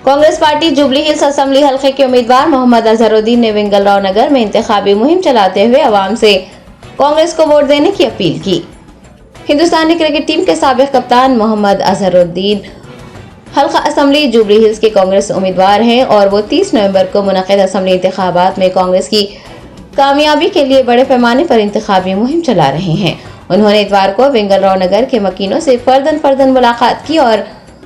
Congress party jubilee hills assembly हलके के उम्मीदवार मोहम्मद अजहरुद्दीन ने विंगलराव नगर में इंतखाबी मुहिम चलाते हुए अवाम से कांग्रेस को वोट देने की अपील की। हिंदुस्तानी क्रिकेट टीम के साबिक कप्तान मोहम्मद अजहरुद्दीन हल्का असेंबली जुबली हिल्स के कांग्रेस उम्मीदवार हैं और वो 30 नवंबर को मुनक़िद असेंबली इंतखाबात में कांग्रेस की कामयाबी के लिए बड़े पैमाने पर इंतखाबी मुहिम चला रहे हैं। उन्होंने इतवार को विंगलराव नगर के मकीनों से फर्दन मुलाकात की और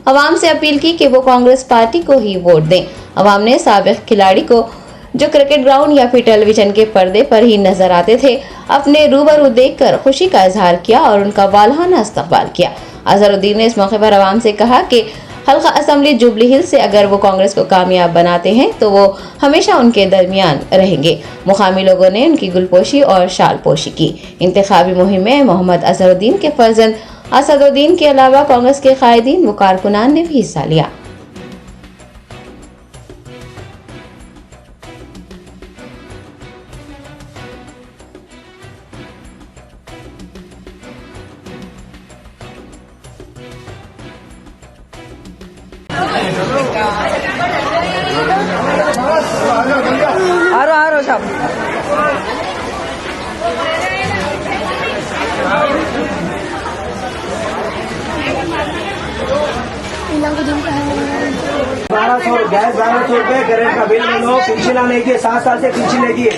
अवाम से अपील की कि वो कांग्रेस पार्टी को ही वोट दें। अवाम ने साबिक खिलाड़ी को जो क्रिकेट ग्राउंड या फिर टेलीविजन के पर्दे पर ही नजर आते थे, अपने रूबरू देखकर खुशी का इजहार किया और उनका वालहाना इस्तकबाल किया। अजहरुद्दीन ने इस मौके पर अवाम से कहा कि हल्का असेंबली जुबली हिल्स से अगर वो कांग्रेस को कामयाब बनाते हैं तो वो हमेशा उनके दरमियान रहेंगे। मुकामी लोगों ने उनकी गुलपोशी और शालपोशी की। इंतखाबी मुहिम में मोहम्मद अजहरुद्दीन के फर्जंद असदुद्दीन के अलावा कांग्रेस के कायदीन व कारकुनान ने भी हिस्सा लिया। आरो साहब गैस 1200 रुपए, करेंट का बिल ले लो, पेंशन नहीं दिए, 7 साल से पेंशन नहीं दिए,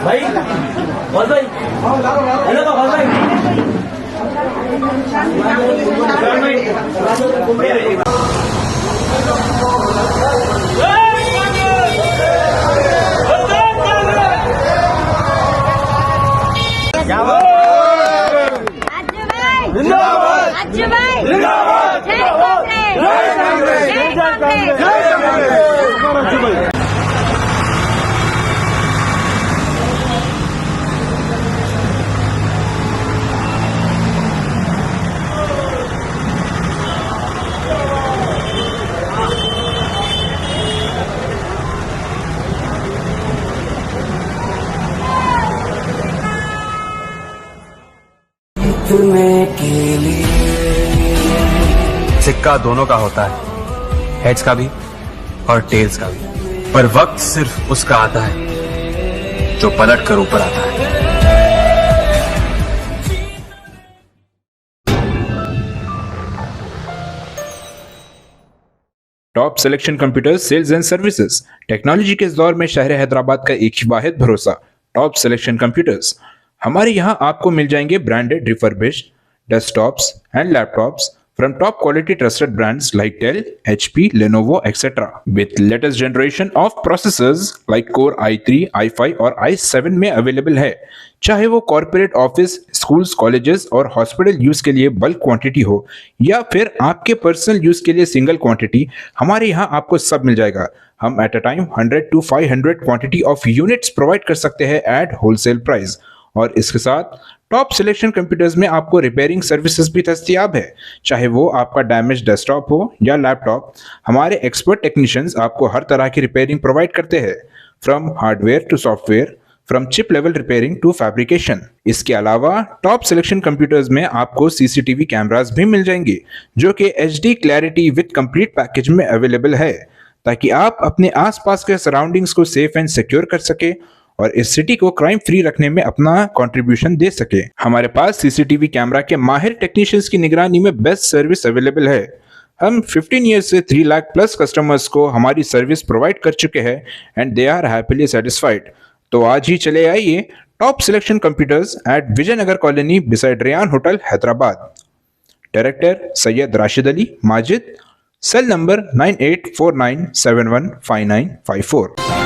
भाई बस भाई हेलो तो बस भाई सिक्का दोनों का होता है, हेड्स का भी और टेल्स का भी, पर वक्त सिर्फ उसका आता है जो पलट कर ऊपर आता है। Top selection computers sales and services technology के इस दौर में शहर हैदराबाद का एक ही वाहिद भरोसा टॉप सिलेक्शन कंप्यूटर्स। हमारे यहाँ आपको मिल जाएंगे branded refurbished desktops and laptops from top quality trusted brands like Dell, HP, Lenovo, etc. with latest generation of processors like Core i3, i5 और i7 में अवेलेबल है। चाहे वो कॉर्पोरेट ऑफिस, स्कूल्स, कॉलेजेस और हॉस्पिटल यूज के लिए bulk quantity हो या फिर आपके पर्सनल यूज के लिए सिंगल क्वांटिटी, हमारे यहाँ आपको सब मिल जाएगा। हम at a time 100 to 500 quantity of units provide कर सकते हैं एट होलसेल प्राइस। और इसके साथ टॉप सिलेक्शन कंप्यूटर्स में आपको रिपेयरिंग सर्विसेज भी दस्तियाब है। चाहे वो आपका डैमेज डेस्कटॉप हो या लैपटॉप, हमारे एक्सपर्ट टेक्नीशियंस आपको हर तरह की रिपेयरिंग प्रोवाइड करते हैं, from hardware to software, from chip level repairing to fabrication. इसके अलावा टॉप सिलेक्शन कंप्यूटर्स में आपको सीसीटीवी कैमरास भी मिल जाएंगे जो कि HD clarity with complete package में अवेलेबल है, ताकि आप अपने आसपास के सराउंडिंग्स को सेफ एंड सिक्योर कर सके और इस सिटी को क्राइम फ्री रखने में अपना कंट्रीब्यूशन दे सके। हमारे पास सीसीटीवी कैमरा के माहिर टेक्नीशियंस की निगरानी में बेस्ट सर्विस अवेलेबल है। हम 15 ईयर्स से 3 लाख प्लस कस्टमर्स को हमारी सर्विस प्रोवाइड कर चुके हैं and they are happily satisfied. तो आज ही चले आइए top selection computers at Vijayanagar colony beside Rayan hotel Hyderabad. Director Syed Rashid Ali Majid, cell number 9849715954।